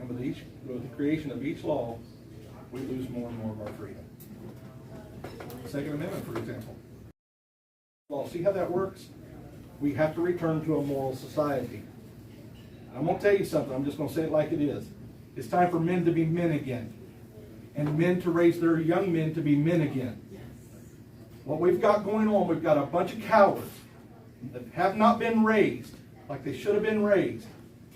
And with the creation of each law, we lose more and more of our freedom. Second Amendment, for example. Well, see how that works? We have to return to a moral society. And I'm going to tell you something. I'm just going to say it like it is. It's time for men to be men again. And men to raise their young men to be men again. What we've got going on, we've got a bunch of cowards that have not been raised like they should have been raised.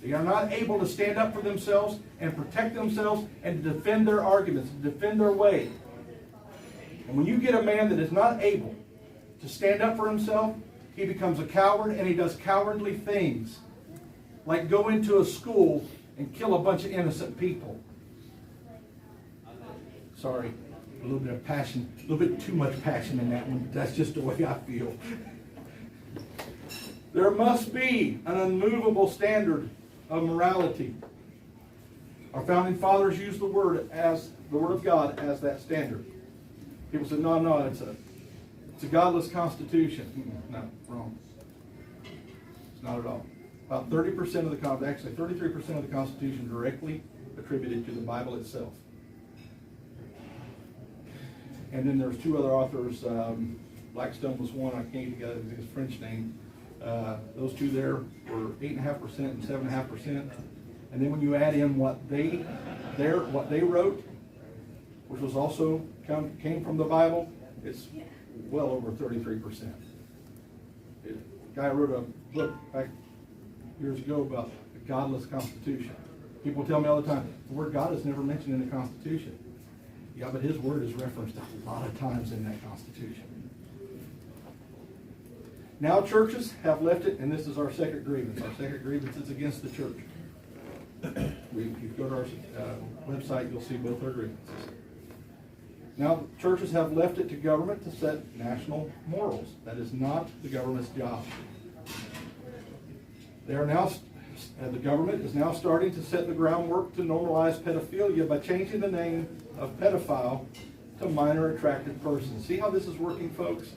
They are not able to stand up for themselves and protect themselves and to defend their arguments, to defend their way. And when you get a man that is not able to stand up for himself, he becomes a coward and he does cowardly things. Like go into a school and kill a bunch of innocent people. Sorry, a little bit of passion, a little bit too much passion in that one. That's just the way I feel. There must be an unmovable standard of morality. Our founding fathers used the Word of God as that standard. People said, no, it's a godless constitution. No, wrong. It's not at all. About 30% of the, actually 33% of the Constitution directly attributed to the Bible itself. And then there's two other authors. Blackstone was one. I can't get his French name. Those two there were 8.5% and 7.5%. And then when you add in what they wrote, which was also came from the Bible, it's well over 33%. A guy wrote a book back years ago about the godless constitution. People tell me all the time, the word God is never mentioned in the Constitution. Yeah, but his word is referenced a lot of times in that Constitution. Now churches have left it, and this is our second grievance. Our second grievance is against the church. If you go to our website, you'll see both our grievances. Now churches have left it to government to set national morals. That is not the government's job. The government is now starting to set the groundwork to normalize pedophilia by changing the name of pedophile to minor attracted person. See how this is working, folks?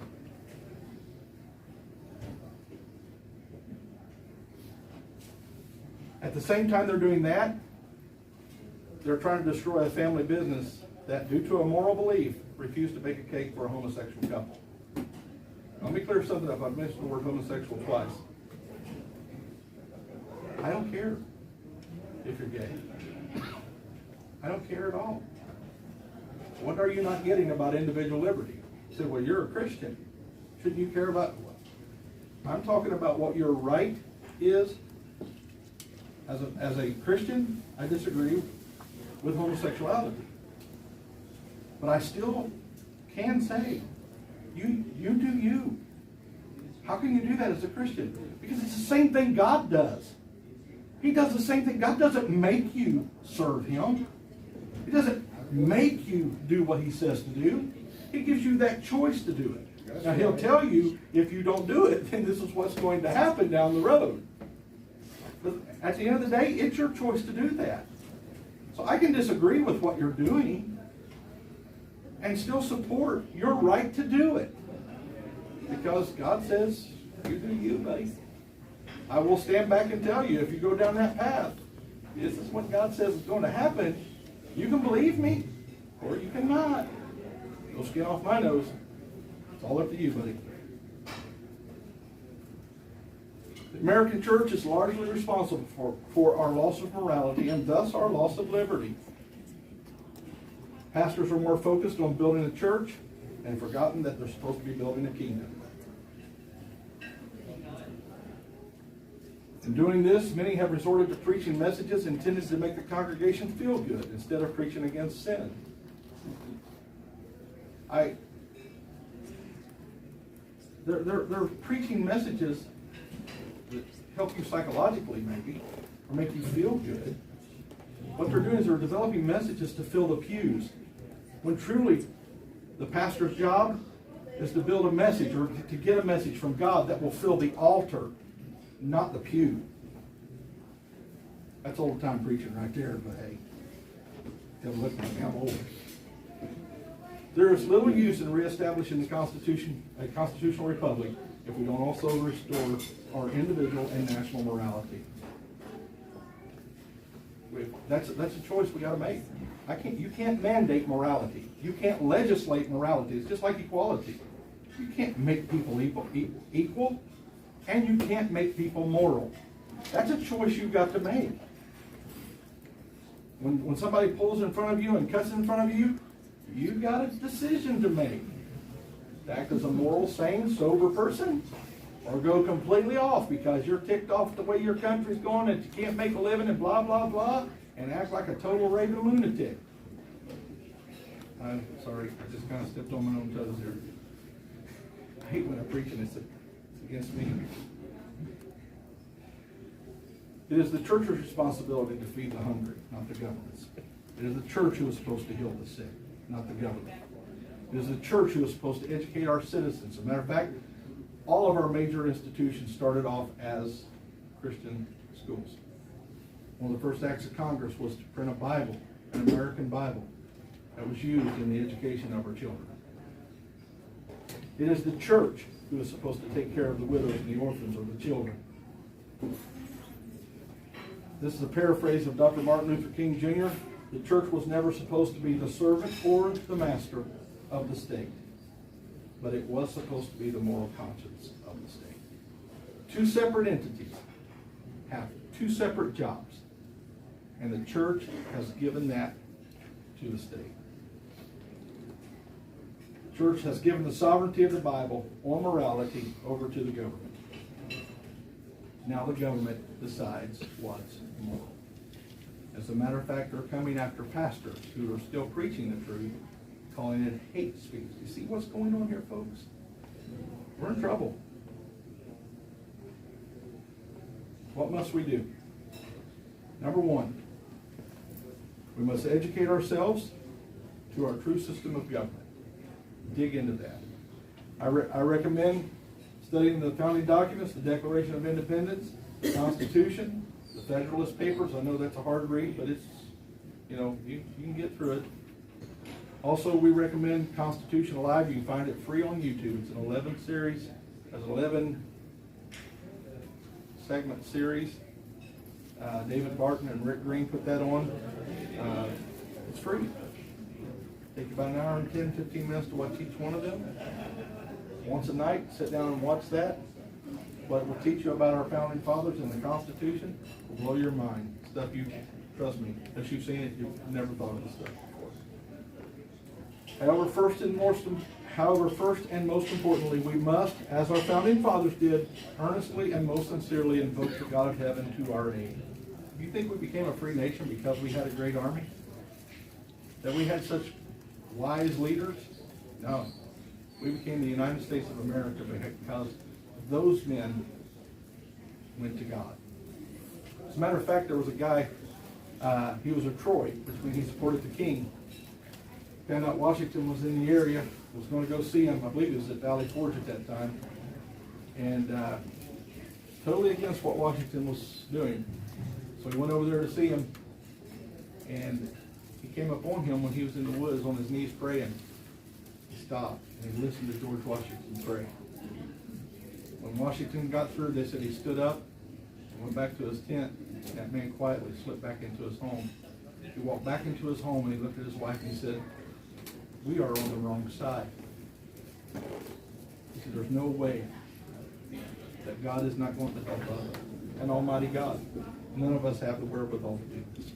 At the same time they're doing that, they're trying to destroy a family business that, due to a moral belief, refused to bake a cake for a homosexual couple. Let me clear something up. I've mentioned the word homosexual twice. I don't care if you're gay. I don't care at all. What are you not getting about individual liberty? You say, well, you're a Christian. Shouldn't you care about what? I'm talking about what your right is. As a Christian, I disagree with homosexuality. But I still can say, you do you. How can you do that as a Christian? Because it's the same thing God does. He does the same thing. God doesn't make you serve Him. He doesn't make you do what He says to do. He gives you that choice to do it. Now He'll tell you, if you don't do it, then this is what's going to happen down the road. But at the end of the day, it's your choice to do that. So I can disagree with what you're doing and still support your right to do it. Because God says, you do you, buddy. I will stand back and tell you, if you go down that path, this is what God says is going to happen. You can believe me, or you cannot. No skin off my nose. It's all up to you, buddy. The American church is largely responsible for our loss of morality and thus our loss of liberty. Pastors are more focused on building a church and forgotten that they're supposed to be building a kingdom. In doing this, many have resorted to preaching messages intended to make the congregation feel good instead of preaching against sin. They're preaching messages that help you psychologically, maybe, or make you feel good. What they're doing is they're developing messages to fill the pews, when truly the pastor's job is to build a message or to get a message from God that will fill the altar, not the pew. That's old-time preaching right there, but hey, don't look like me, I'm old. There is little use in reestablishing the Constitution, a constitutional republic, if we don't also restore our individual and national morality. That's a choice we got to make. You can't mandate morality. You can't legislate morality. It's just like equality. You can't make people equal, and you can't make people moral. That's a choice you've got to make. When somebody pulls in front of you and cuts in front of you, you've got a decision to make. To act as a moral, sane, sober person, or go completely off because you're ticked off the way your country's going and you can't make a living and blah, blah, blah, and act like a total raving lunatic. I'm sorry, I just kind of stepped on my own toes here. I hate when I preach and it's against me. It is the church's responsibility to feed the hungry, not the government's. It is the church who is supposed to heal the sick, not the government. It is the church who is supposed to educate our citizens. As a matter of fact, all of our major institutions started off as Christian schools. One of the first acts of Congress was to print a Bible, an American Bible, that was used in the education of our children. It is the church who is supposed to take care of the widows and the orphans or the children. This is a paraphrase of Dr. Martin Luther King Jr. The church was never supposed to be the servant or the master of the state, but it was supposed to be the moral conscience of the state. Two separate entities have two separate jobs, and the church has given that to the state. The church has given the sovereignty of the Bible or morality over to the government. Now the government decides what's moral. As a matter of fact, they're coming after pastors who are still preaching the truth, calling it hate speech. You see what's going on here, folks? We're in trouble. What must we do? Number one, we must educate ourselves to our true system of government. Dig into that. I recommend studying the founding documents, the Declaration of Independence, the Constitution, the Federalist Papers. I know that's a hard read, but it's, you can get through it. Also, we recommend Constitution Alive. You can find it free on YouTube. It's an 11 series. There's an 11 segment series. David Barton and Rick Green put that on. It's free. Take about an hour and 10, 15 minutes to watch each one of them. Once a night, sit down and watch that. What it will teach you about our founding fathers and the Constitution will blow your mind. Stuff you, trust me, as you've seen it, you've never thought of this stuff before. However, first and most importantly, we must, as our founding fathers did, earnestly and most sincerely invoke the God of heaven to our aid. Do you think we became a free nation because we had a great army? That we had such wise leaders? No. We became the United States of America because those men went to God. As a matter of fact, there was a guy, he was a Troy, which means he supported the king. Found out Washington was in the area, was going to go see him. I believe he was at Valley Forge at that time. And totally against what Washington was doing. So he went over there to see him. And he came up on him when he was in the woods on his knees praying. He stopped and he listened to George Washington pray. When Washington got through, they said he stood up and went back to his tent. And that man quietly slipped back into his home. He walked back into his home and he looked at his wife and he said, "We are on the wrong side." He said, "There's no way that God is not going to help us." And Almighty God, none of us have the wherewithal to do this.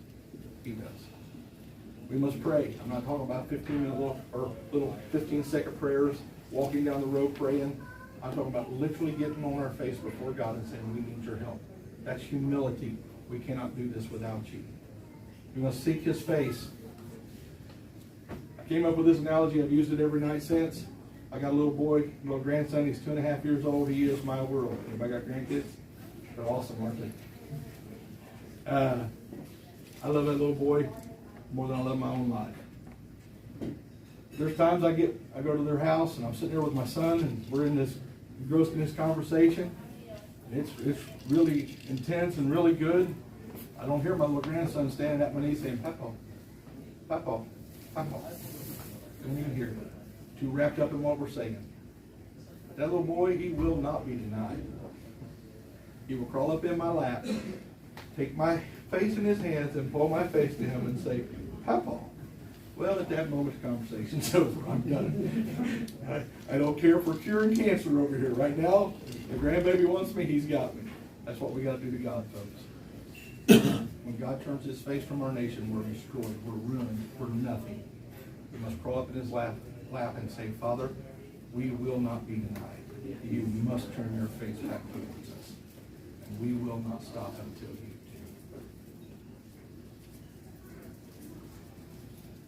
He does. We must pray. I'm not talking about 15-minute little 15-second prayers, walking down the road praying. I'm talking about literally getting on our face before God and saying, "We need your help." That's humility. We cannot do this without you. We must seek His face. I came up with this analogy. I've used it every night since. I got a little boy, little grandson. He's 2.5 years old. He is my world. Anybody got grandkids? They're awesome, aren't they? I love that little boy more than I love my own life. There's times I go to their house and I'm sitting there with my son and we're engrossed in this conversation. And it's really intense and really good. I don't hear my little grandson standing at my knee saying, "Papa, Papa, Papa." Don't even hear it. Too wrapped up in what we're saying. That little boy, he will not be denied. He will crawl up in my lap, take my face in his hands and pull my face to him and say, Papa. Well, at that moment, the conversation's over. I'm done. I don't care for curing cancer over here. Right now, the grandbaby wants me, he's got me. That's what we got to do to God, folks. When God turns his face from our nation, we're destroyed, we're ruined, we're nothing. We must crawl up in his lap and say, Father, we will not be denied. You must turn your face back towards us. And we will not stop until you do.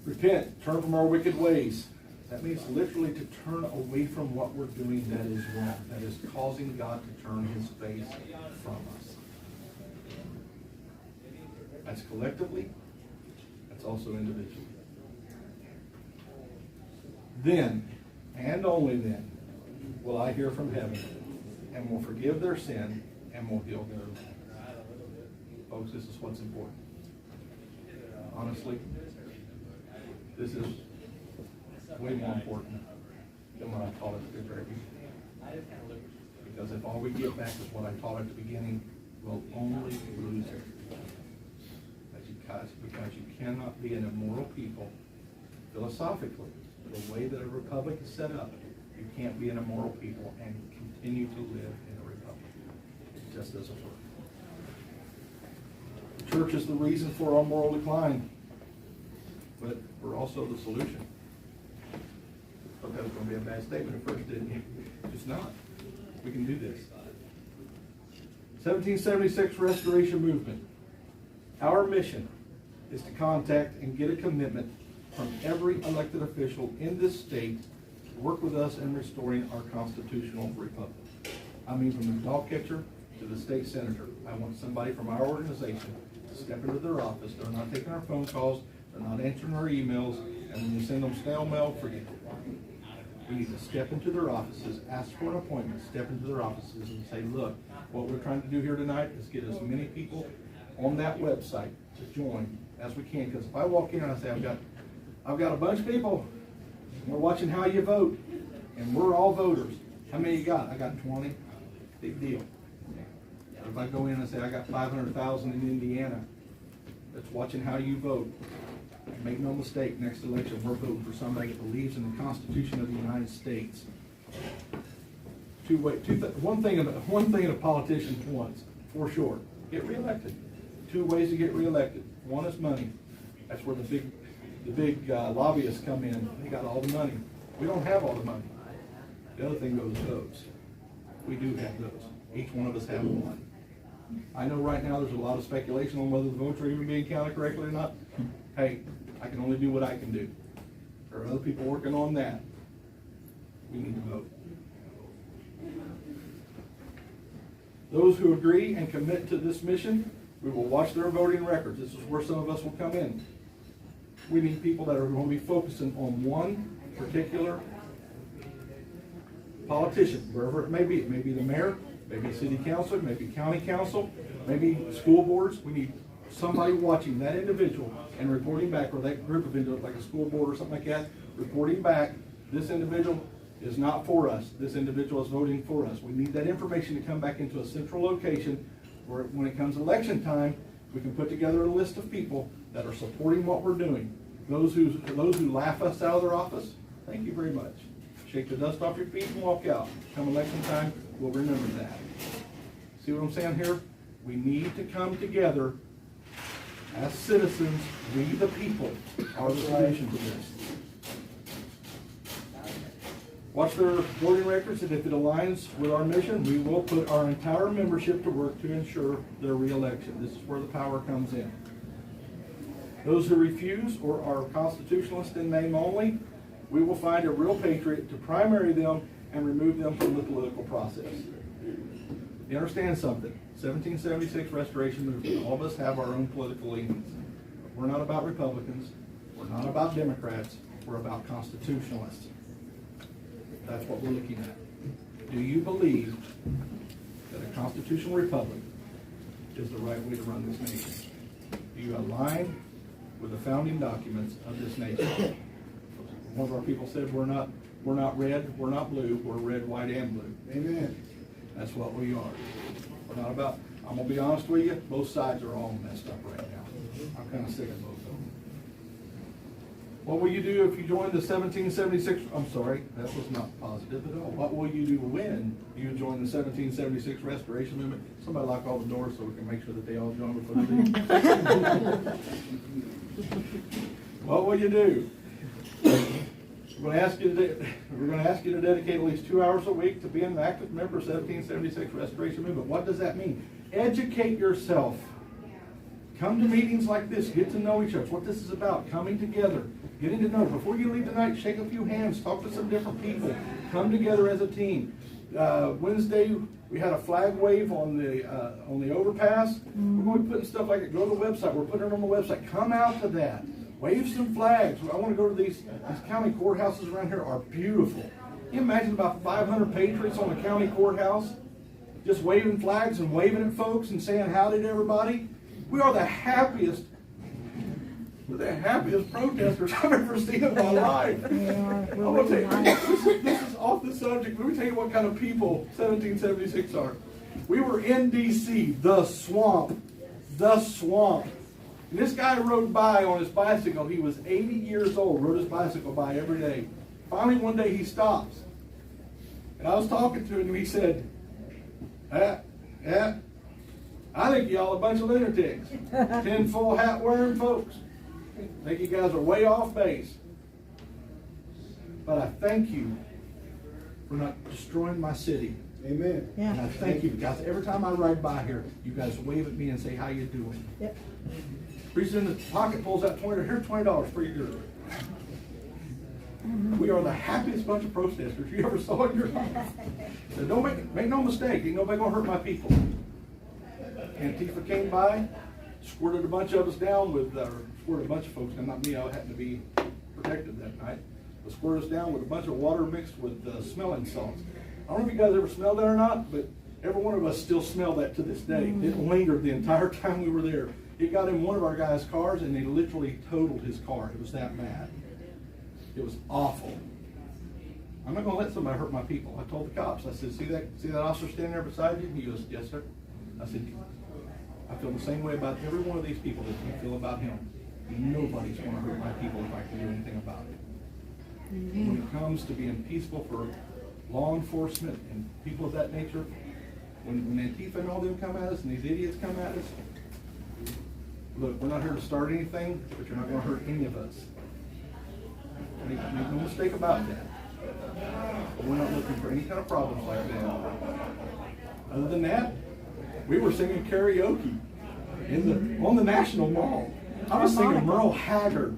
Repent, turn from our wicked ways. That means literally to turn away from what we're doing that is wrong, that is causing God to turn his face from us. That's collectively, that's also individually. Then, and only then, will I hear from heaven, and will forgive their sin, and will heal their land. Folks, this is what's important. Honestly, this is way more important than what I taught at the very beginning. Because if all we get back is what I taught at the beginning, we'll only lose it. Because you cannot be an immoral people philosophically. The way that a republic is set up, you can't be an immoral people and continue to live in a republic. It just doesn't work. The church is the reason for our moral decline, but we're also the solution. I thought that was going to be a bad statement at first, didn't you? It's not. We can do this. 1776 Restoration Movement. Our mission is to contact and get a commitment from every elected official in this state to work with us in restoring our constitutional republic. I mean, from the dog catcher to the state senator. I want somebody from our organization to step into their office. They're not taking our phone calls. They're not answering our emails. And when you send them snail mail, forget it. We need to step into their offices, ask for an appointment, step into their offices and say, look, what we're trying to do here tonight is get as many people on that website to join as we can. Because if I walk in and I say, I've got a bunch of people, and we're watching how you vote, and we're all voters. How many you got? I got 20. Big deal. But if I go in and say, I got 500,000 in Indiana that's watching how you vote, make no mistake, next election we're voting for somebody that believes in the Constitution of the United States. One thing a politician wants, for sure, get reelected. 2 ways to get reelected. One is money. That's where the big lobbyists come in. They got all the money. We don't have all the money. The other thing goes votes. We do have those. Each one of us have one. I know right now there's a lot of speculation on whether the votes are even being counted correctly or not. Hey, I can only do what I can do. There are other people working on that. We need to vote. Those who agree and commit to this mission, we will watch their voting records. This is where some of us will come in. We need people that are going to be focusing on one particular politician, wherever it may be. It may be the mayor, maybe city council, maybe county council, maybe school boards. We need somebody watching that individual and reporting back, or that group of individuals, like a school board or something like that, reporting back, this individual is not for us. This individual is voting for us. We need that information to come back into a central location where when it comes election time, we can put together a list of people that are supporting what we're doing. Those who laugh us out of their office, thank you very much. Shake the dust off your feet and walk out. Come election time, we'll remember that. See what I'm saying here? We need to come together as citizens. We, the people, are the solution to this. Watch their voting records, and if it aligns with our mission, we will put our entire membership to work to ensure their re-election. This is where the power comes in. Those who refuse or are constitutionalists in name only, we will find a real patriot to primary them and remove them from the political process. You understand something? 1776 Restoration Movement. All of us have our own political leanings. We're not about Republicans. We're not about Democrats. We're about constitutionalists. That's what we're looking at. Do you believe that a constitutional republic is the right way to run this nation? Do you align with the founding documents of this nation? One of our people said we're not red, we're not blue, we're red, white, and blue. Amen. That's what we are. We're not about, I'm gonna be honest with you, both sides are all messed up right now. I'm kinda sick of both of them. What will you do if you join the 1776, I'm sorry, that was not positive at all. What will you do when you join the 1776 Restoration Movement? Somebody lock all the doors so we can make sure that they all join before they leave. What will you do? We're going to ask you to dedicate at least 2 hours a week to being an active member of 1776 Restoration Movement. What does that mean? Educate yourself. Come to meetings like this. Get to know each other. It's what this is about. Coming together. Getting to know. Before you leave tonight, shake a few hands. Talk to some different people. Come together as a team. Wednesday, we had a flag wave on the overpass. We're going to be putting stuff like it. Go to the website. We're putting it on the website. Come out to that. Wave some flags. I want to go to these county courthouses around here are beautiful. Can you imagine about 500 patriots on the county courthouse just waving flags and waving at folks and saying howdy to everybody? We are the happiest protesters I've ever seen in my life. I want to tell you, this is off the subject. Let me tell you what kind of people 1776 are. We were in D.C., the swamp. And this guy rode by on his bicycle. He was 80 years old, rode his bicycle by every day. Finally, one day he stops. And I was talking to him and he said, I think y'all a bunch of lunatics. 10 full hat wearing folks. I think you guys are way off base. But I thank you for not destroying my city. Amen. Yeah. And I thank you guys. Every time I ride by here, you guys wave at me and say, how you doing? Yep. Reaches in the pocket, pulls out $20. Here's $20 for your good. We are the happiest bunch of protesters you ever saw in your life. So don't make no mistake, ain't nobody gonna hurt my people. Antifa came by, squirted a bunch of us down with, squirted a bunch of folks, and not me, I happened to be protected that night, but squirted us down with a bunch of water mixed with smelling salts. I don't know if you guys ever smelled that or not, but every one of us still smell that to this day. It lingered the entire time we were there. It got in one of our guys' cars and they literally totaled his car. It was that bad. It was awful. I'm not going to let somebody hurt my people. I told the cops, I said, see that officer standing there beside you? He goes, yes, sir. I said, I feel the same way about every one of these people that you feel about him. Nobody's going to hurt my people if I can do anything about it. When it comes to being peaceful for law enforcement and people of that nature, when Antifa and all them come at us and these idiots come at us, look, we're not here to start anything, but you're not going to hurt any of us. Make no mistake about that. But we're not looking for any kind of problems like that. Other than that, we were singing karaoke on the National Mall. I was singing Merle Haggard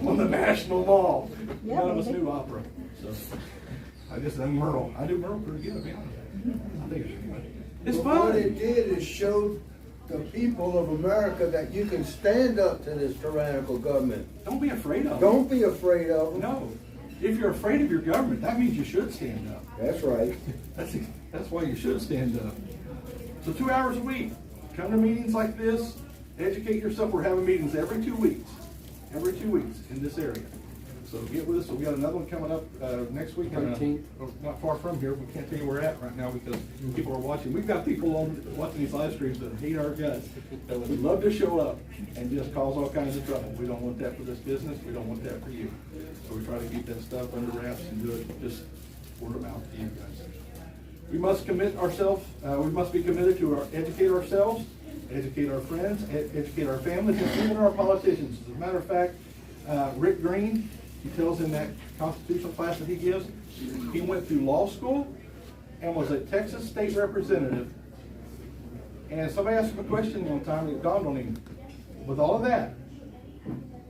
on the National Mall. None of us knew opera, so I just sang Merle. I do Merle pretty good, to be honest. I think it's fun. What it did is show the people of America that you can stand up to this tyrannical government. Don't be afraid of them. Don't be afraid of them. No. If you're afraid of your government, that means you should stand up. That's right. That's why you should stand up. So 2 hours a week. Come to meetings like this. Educate yourself. We're having meetings every 2 weeks. Every 2 weeks in this area. So get with us. We got another one coming up next week. 13th. Not far from here. We can't tell you where we're at right now because people are watching. We've got people watching these live streams that hate our guts, that would love to show up and just cause all kinds of trouble. We don't want that for this business. We don't want that for you. So we try to keep that stuff under wraps and do it just word of mouth to you guys. We must commit ourselves. We must be committed to educate ourselves, educate our friends, educate our families, and even our politicians. As a matter of fact, Rick Green, he tells in that constitutional class that he gives, he went through law school and was a Texas state representative. And somebody asked him a question one time that dawned on him. With all of that,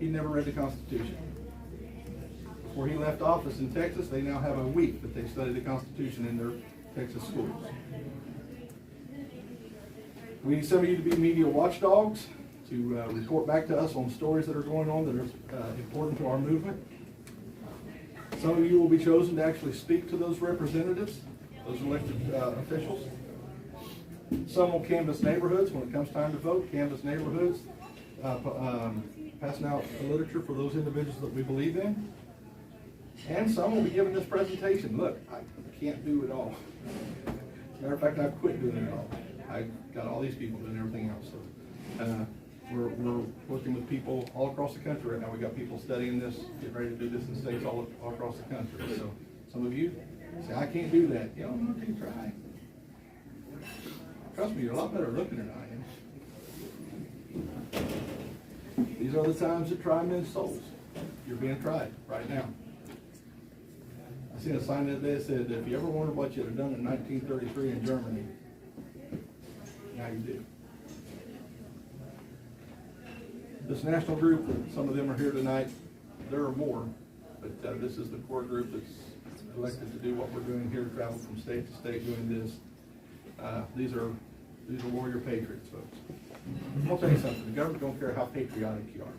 he never read the Constitution. Before he left office in Texas, they now have a week that they study the Constitution in their Texas schools. We need some of you to be media watchdogs, to report back to us on stories that are going on that are important to our movement. Some of you will be chosen to actually speak to those representatives, those elected officials. Some will canvass neighborhoods when it comes time to vote, canvass neighborhoods, passing out literature for those individuals that we believe in. And some will be giving this presentation. Look, I can't do it all. As a matter of fact, I've quit doing it all. got all these people doing everything else. So, we're working with people all across the country right now. We got people studying this, getting ready to do this in states all across the country. So some of you say, I can't do that. You know, you try. Trust me, you're a lot better looking than I am. These are the times that try men's souls. You're being tried right now. I seen a sign that day that said, if you ever wondered what you'd have done in 1933 in Germany, now you do. This national group, some of them are here tonight, there are more, but this is the core group that's elected to do what we're doing here, travel from state to state doing this. These are warrior patriots, folks. I'll tell you something, the government don't care how patriotic you are.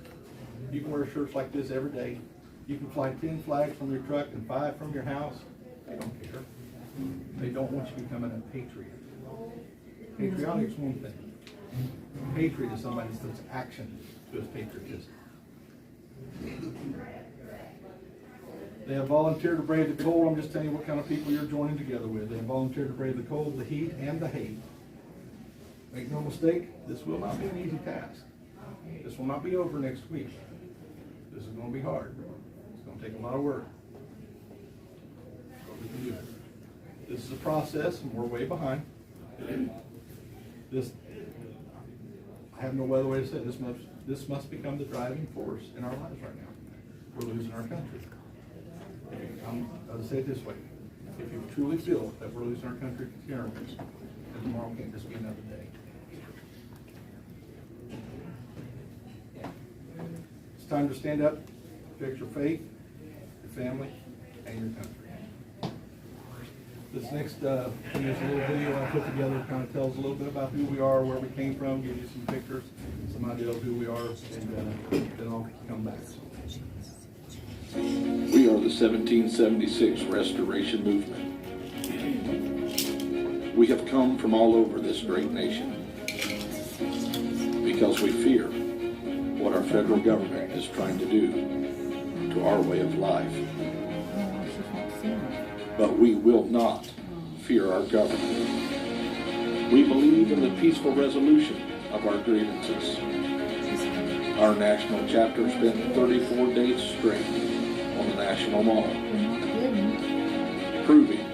You can wear shirts like this every day. You can fly 10 flags from your truck and 5 from your house. They don't care. They don't want you becoming a patriot. Patriotic is one thing. Patriot is somebody who puts action to his patriotism. They have volunteered to brave the cold. I'm just telling you what kind of people you're joining together with. They have volunteered to brave the cold, the heat, and the hate. Make no mistake, this will not be an easy task. This will not be over next week. This is going to be hard. It's going to take a lot of work. But we can do it. This is a process, and we're way behind. This, I have no other way to say it. This must become the driving force in our lives right now. We're losing our country. I'll say it this way. If you truly feel that we're losing our country to tyranny, then tomorrow can't just be another day. It's time to stand up, protect your faith, your family, and your country. This next thing is a little video I put together. Kind of tells a little bit about who we are, where we came from, give you some pictures, some idea of who we are, and then I'll come back. We are the 1776 Restoration Movement. We have come from all over this great nation because we fear what our federal government is trying to do to our way of life. But we will not fear our government. We believe in the peaceful resolution of our grievances. Our national chapter spent 34 days straight on the National Mall, proving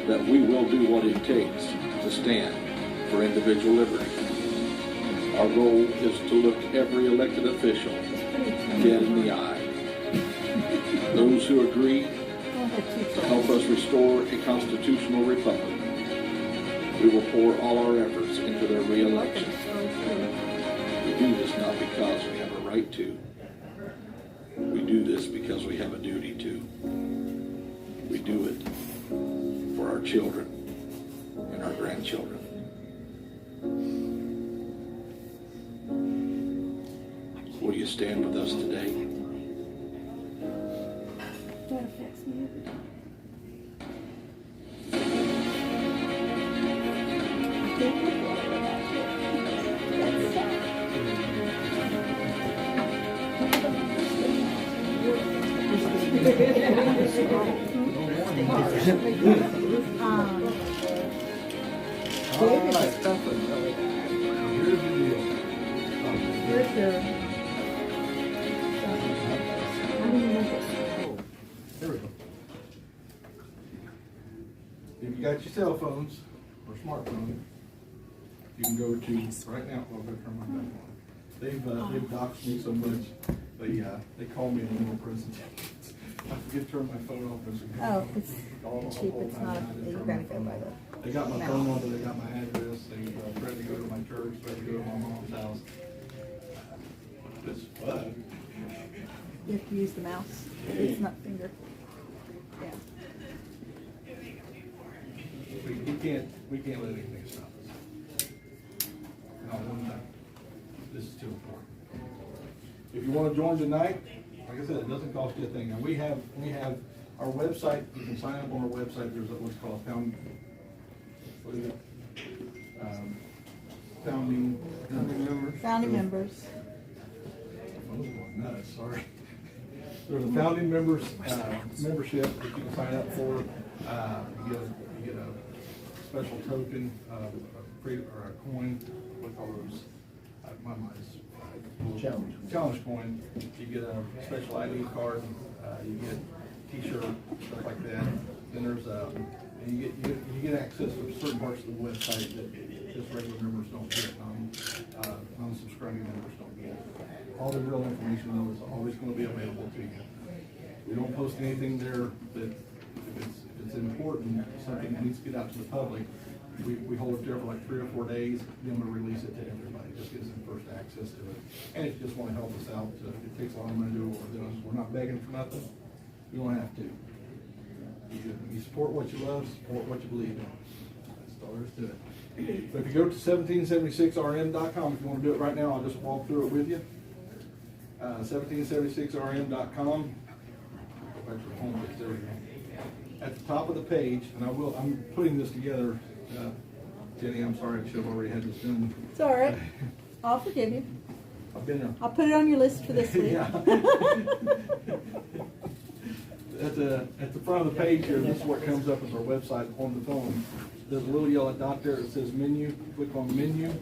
that we will do what it takes to stand for individual liberty. Our goal is to look every elected official dead in the eye. Those who agree to help us restore a constitutional republic, we will pour all our efforts into their re-election. We do this not because we have a right to. We do this because we have a duty to. We do it for our children and our grandchildren. Will you stand with us today? That affects me every time. There we go. If you got your cell phones or smartphone, you can go to right now. I'll go turn my back on. They've doxed me so much. They call me in the middle of prison. I forget to turn my phone off. Oh, it's cheap. It's not. You gotta go by the. They got my phone number. They got my address. They tried to go to my church. Tried to go to my mom's house. It's fun. You have to use the mouse. It's not finger. Yeah. We can't let anything stop us. Not one thing. This is too important. If you want to join tonight, like I said, it doesn't cost you a thing. Now we have our website. You can sign up on our website. There's what's called founding members. Founding members. I was going nuts, sorry. There's a founding members membership that you can sign up for. You get a special token, or a coin, what call those, my mind's challenge coin. You get a special ID card, you get T-shirt, stuff like that. Then there's you get access to certain parts of the website that just regular members don't get, non-subscribing members don't get. All the real information though is always going to be available to you. We don't post anything there that if it's important, something that needs to get out to the public. We hold it there for like 3 or 4 days, then we release it to everybody. Just gives them first access to it. And if you just want to help us out, if it takes a lot of money to do what we're doing, we're not begging for nothing. You don't have to. You support what you love, support what you believe in. That's all there is to it. But if you go to 1776rm.com, if you want to do it right now, I'll just walk through it with you. 1776rm.com. Go back to the home page. There we go. At the top of the page, and I'm putting this together. Jenny, I'm sorry, I should have already had this done. It's all right. I'll forgive you. I've been there. I'll put it on your list for this week. Yeah. At the front of the page here, this is what comes up as our website on the phone. There's a little yellow dot there that says menu. Click on menu.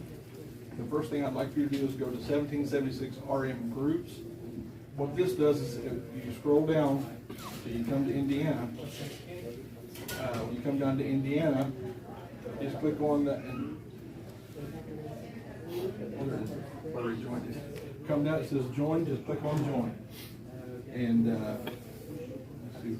The first thing I'd like for you to do is go to 1776 RM groups. What this does is you scroll down till you come to Indiana. When you come down to Indiana, just click on the, where you join this. Come down, it says join, just click on join. And let's see.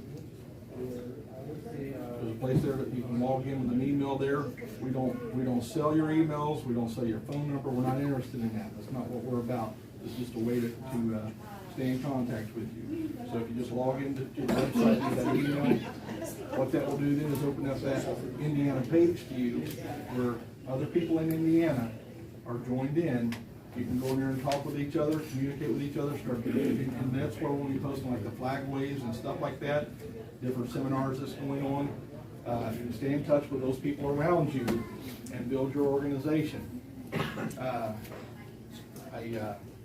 There's a place there that you can log in with an email there. We don't sell your emails, we don't sell your phone number, we're not interested in that. That's not what we're about. It's just a way to stay in contact with you. So if you just log into the website with that email, what that will do then is open up that Indiana page to you where other people in Indiana are joined in. You can go in there and talk with each other, communicate with each other, start communicating, and that's where we'll be posting like the flag waves and stuff like that, different seminars that's going on. You can stay in touch with those people around you and build your organization. I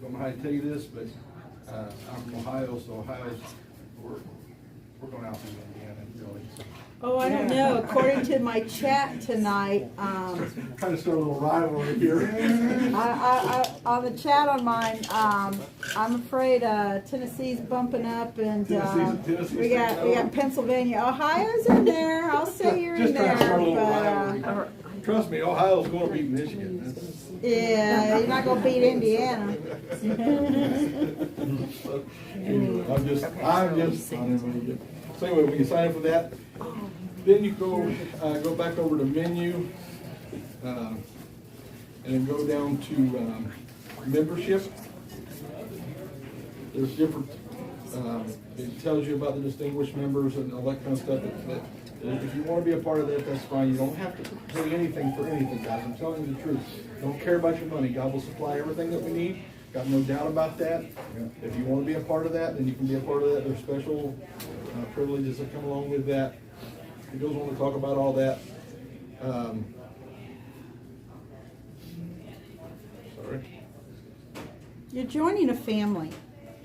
don't know how to tell you this, but I'm from Ohio, so Ohio's, we're going out to Indiana, really. So. Oh, I don't know. According to my chat tonight, kind of start a little rivalry here. on the chat on mine, I'm afraid Tennessee's bumping up, and Tennessee's we got Pennsylvania, Ohio's in there. I'll say you're in there, but trust me, Ohio's going to beat Michigan. yeah, you're not going to beat Indiana. I'm just. So anyway, when you sign up for that, then you go back over to menu, and then go down to membership. There's different. It tells you about the distinguished members and all that kind of stuff. If you want to be a part of that, that's fine. You don't have to pay anything for anything, guys. I'm telling you the truth. Don't care about your money. God will supply everything that we need. Got no doubt about that. If you want to be a part of that, then you can be a part of that. There's special privileges that come along with that. He goes on to talk about all that. Sorry. You're joining a family.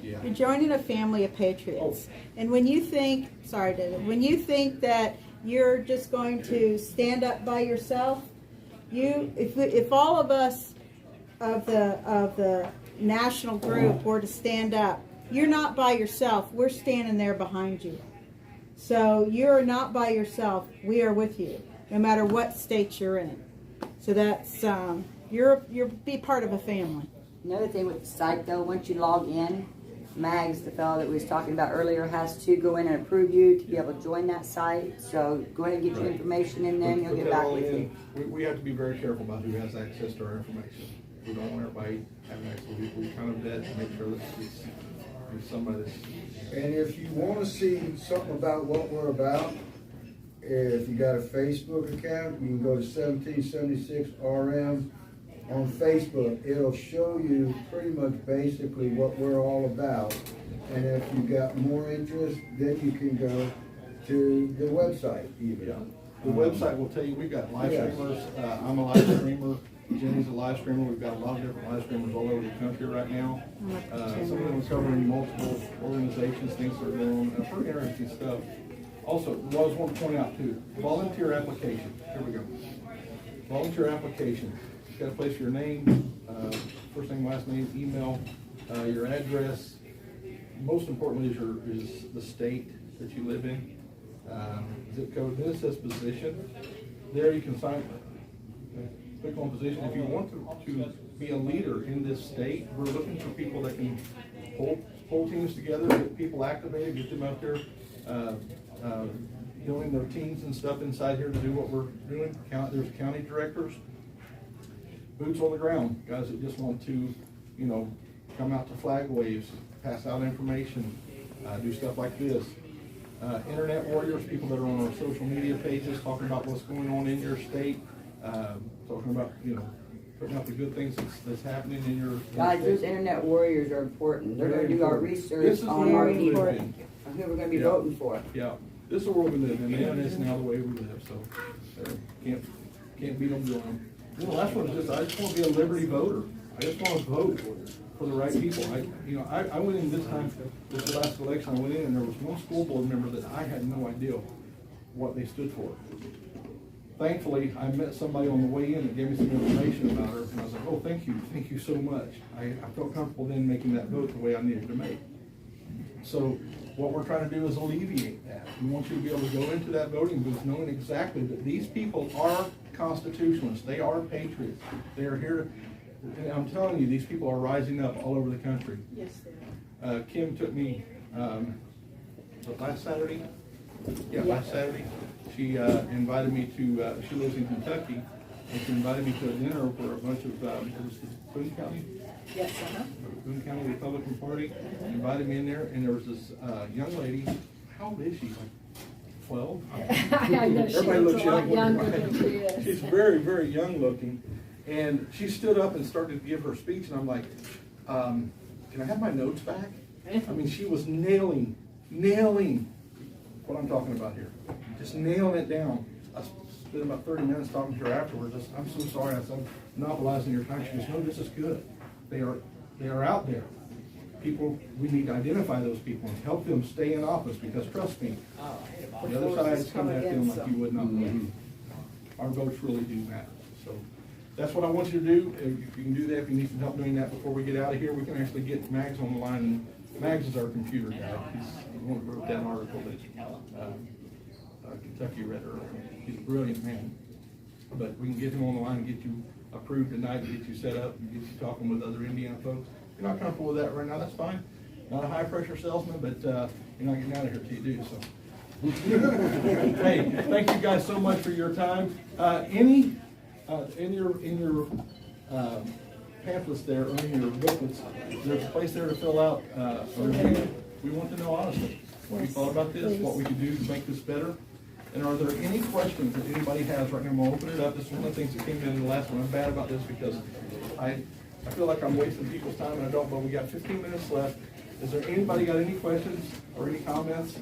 Yeah. You're joining a family of patriots. And when you think, sorry, David, when you think that you're just going to stand up by yourself, if all of us of the national group were to stand up, you're not by yourself. We're standing there behind you. So you're not by yourself. We are with you, no matter what state you're in. So that's you're be part of a family. Another thing with the site, though, once you log in, Mags, the fellow that we was talking about earlier, has to go in and approve you to be able to join that site. So go ahead and get your information in there, and he'll get back with you. We have to be very careful about who has access to our information. We don't want everybody having access. We kind of vet to make sure that it's somebody that's... And if you want to see something about what we're about, if you got a Facebook account, you can go to 1776 RM on Facebook. It'll show you pretty much basically what we're all about. And if you got more interest, then you can go to the website even. Yeah. The website will tell you we've got live streamers. I'm a live streamer. Jenny's a live streamer. We've got a lot of different live streamers all over the country right now. Some of them are covering multiple organizations, things that are going on. Pretty interesting stuff. Also, what I just want to point out too, volunteer application. Here we go. volunteer application. You gotta place your name, first name, last name, email, your address. Most importantly is the state that you live in, zip code. Then it says position. There you can sign, click on position. If you want to be a leader in this state, we're looking for people that can pull teams together, get people activated, get them out there, doing their teams and stuff inside here to do what we're doing. There's county directors, boots on the ground, guys that just want to, come out to flag waves, pass out information, do stuff like this. Internet warriors, people that are on our social media pages, talking about what's going on in your state, talking about, putting out the good things that's happening in your Guys, state. those internet warriors are important. They're gonna do our research This is on the our world we people, live in. on who we're gonna be Yeah. voting for. Yeah, this is the world we live in. The internet's now the way we live, so can't beat them to them. The last one is I just want to be a Liberty voter. I just want to vote for the right people. I went in this last election, I went in and there was one school board member that I had no idea what they stood for. Thankfully, I met somebody on the way in that gave me some information about her, and I was like, oh, thank you so much. I felt comfortable then making that vote the way I needed to make. So what we're trying to do is alleviate that. We want you to be able to go into that voting booth knowing exactly that these people are constitutionalists. They are patriots. They are here to, and I'm telling you, these people are rising up all over the country. Yes, they are. Kim took me, last Saturday? Yeah, last Saturday. She invited me to, she lives in Kentucky, and she invited me to a dinner for a bunch of, it was the Boone County? Yes, Boone County Republican Party. Invited me in there, and there was this young lady. How old is she? Like 12? I know she Everybody looks looks a lot young, younger right? than she is. She's very, very young looking. And she stood up and started to give her speech, and I'm like, can I have my notes back? I mean, she was nailing what I'm talking about here. Just nailing it down. I spent about 30 minutes talking to her afterwards. I'm so sorry. I said, I'm monopolizing your time. She goes, no, this is good. They are out there. People, we need to identify those people and help them stay in office, because trust me, the other side is coming at them like you would not believe. Our votes really do matter. So that's what I want you to do. If you can do that, if you need some help doing that before we get out of here, we can actually get Mags on the line. And Mags is our computer guy. He's the one that wrote that article that Kentucky read earlier. He's a brilliant man. But we can get him on the line and get you approved tonight, and get you set up, and get you talking with other Indiana folks. If you're not comfortable with that right now, that's fine. Not a high pressure salesman, but you're not getting out of here till you do, so. Hey, thank you guys so much for your time. In your pamphlets there, or in your booklets, there's a place there to fill out a review. We want to know honestly what you thought about this, what we could do to make this better. And are there any questions that anybody has right now? I'm gonna open it up. This is one of the things that came in the last one. I'm bad about this because I feel like I'm wasting people's time, and I don't, but we got 15 minutes left. Is there anybody got any questions or any comments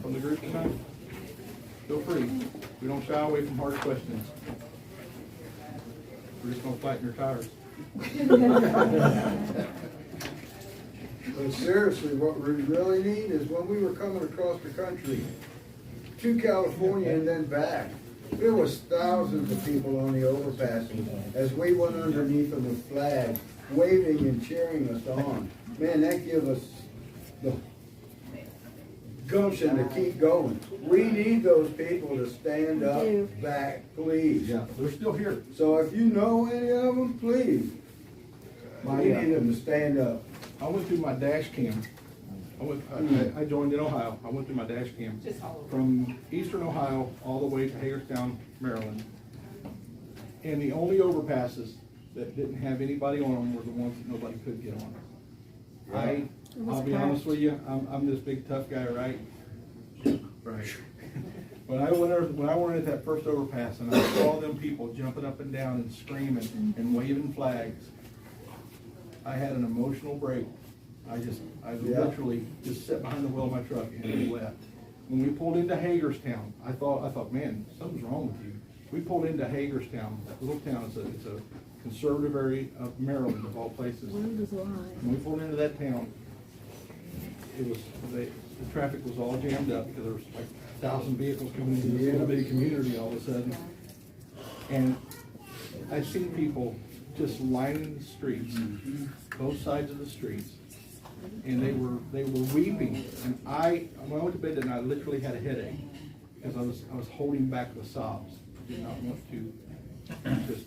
from the group tonight? Feel free. We don't shy away from hard questions. We're just gonna flatten your tires. But seriously, what we really need is when we were coming across the country to California and then back, there was thousands of people on the overpasses as we went underneath them with flags, waving and cheering us on. Man, that gave us the gumption to keep going. We need those people to stand up back, please. Yeah, they're still here. So if you know any of them, please. We need them to stand up. I went through my dash cam. I joined in Ohio. I went through my dash cam from eastern Ohio all the way to Hagerstown, Maryland. And the only overpasses that didn't have anybody on them were the ones that nobody could get on. I'll be honest with you, I'm this big tough guy, right? Right. When I went at that first overpass and I saw them people jumping up and down and screaming and waving flags, I had an emotional break. I literally just sat behind the wheel of my truck and left. When we pulled into Hagerstown, I thought, man, something's wrong with you. We pulled into Hagerstown, that little town. It's a conservative area of Maryland, of all places. When we pulled into that town, the traffic was all jammed up because there was like 1,000 vehicles coming into this little bitty community all of a sudden. And I've seen people just lining the streets, both sides of the streets, and they were weeping. And when I went to bed that night, I literally had a headache because I was holding back the sobs. I did not want to just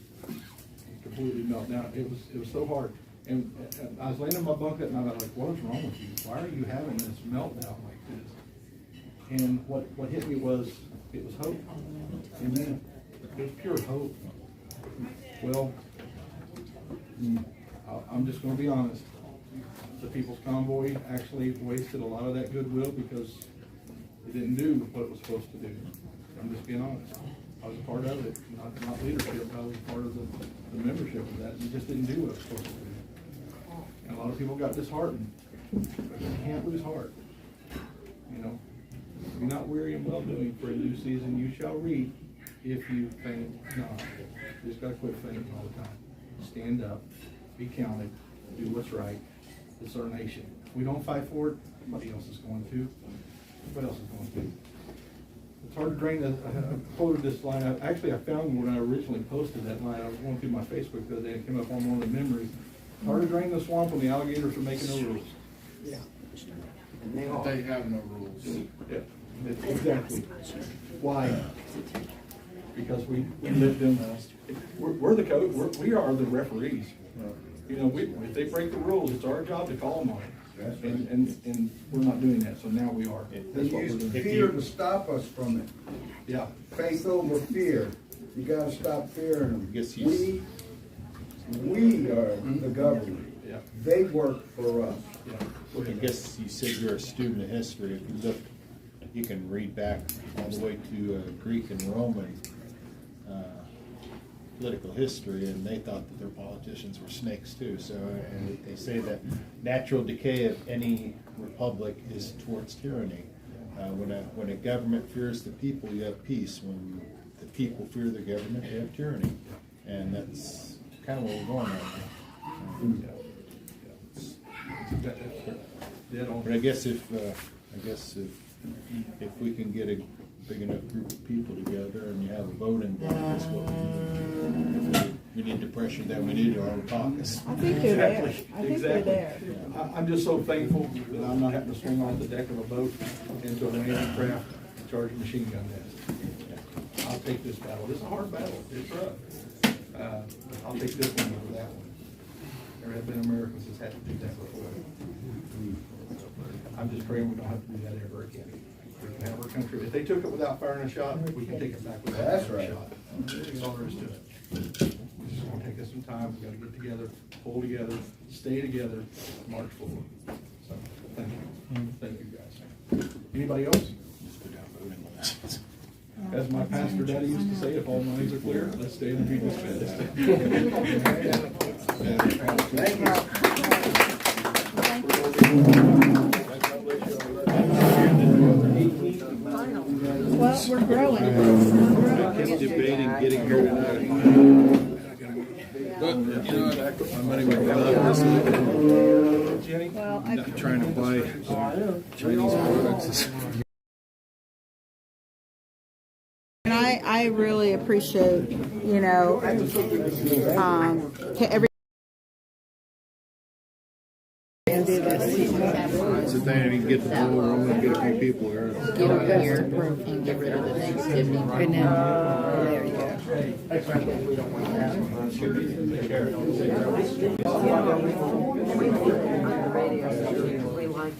completely melt down. It was so hard. And I was laying in my bunk that night. I was like, "What is wrong with you? Why are you having this meltdown like this?" And what hit me was it was hope. Amen. It was pure hope. Well, I'm just going to be honest. The People's Convoy actually wasted a lot of that goodwill because it didn't do what it was supposed to do. I'm just being honest. I was a part of it, not leadership, but I was part of the membership of that. It just didn't do what it was supposed to do. And a lot of people got disheartened. But you can't lose heart. You know, be not weary in well doing, for in due season you shall reap if you faint not. You just got to quit fainting all the time. Stand up, be counted, do what's right. This is our nation. If we don't fight for it, somebody else is going to. What else is going to? It's hard to drain the. I quoted this line. I found when I originally posted that line. I was going through my Facebook the other day and came up on one of the memories. It's hard to drain the swamp when the alligators are making no rules. Yeah. They have no rules. Yeah, exactly. Why? Because we lived in. We're the code. We are the referees. You know, if they break the rules, it's our job to call them on it. And we're not doing that, so now we are. They That's what we're use doing. fear to stop us from it. Yeah. Faith over fear. You gotta stop fearing them. Yes, We are the government. Yeah. They work for us. Yeah. I guess you said you're a student of history. If you look, you can read back all the way to Greek and Roman political history, and they thought that their politicians were snakes too. So, and they say that natural decay of any republic is towards tyranny. When a government fears the people, you have peace. When the people fear the government, you have tyranny, and that's kind of where we're going right now. But I guess if we can get a big enough group of people together and you have a voting block, that's what we need to pressure them. We need our own caucus. I think they're there. Exactly. I think they're there. I'm just so thankful that I'm not having to swing off the deck of a boat into a landing craft and charge a machine gun nest. I'll take this battle. This is a hard battle. It's rough. I'll take this one over that one. There have been Americans that's had to do that before. I'm just praying we don't have to do that ever again. We can have our country. If they took it without firing a shot, we can take it back without That's firing a right. shot. That's all there is to it. It's just gonna take us some time. We gotta get together, pull together, stay together, march forward. So, thank you. Thank you, guys. Anybody else? As my pastor daddy used to say, if all minds are clear, let's stand and be dismissed. Thank you. Well, we're growing. Kept debating getting here tonight. But, you know, my money went down this Jenny? Well, trying to buy Chinese products. and I really appreciate, you know, every. And do this. So then you can get the ball rolling and get a few people here. Get over here and get rid of the negativity. And then, there you go. We like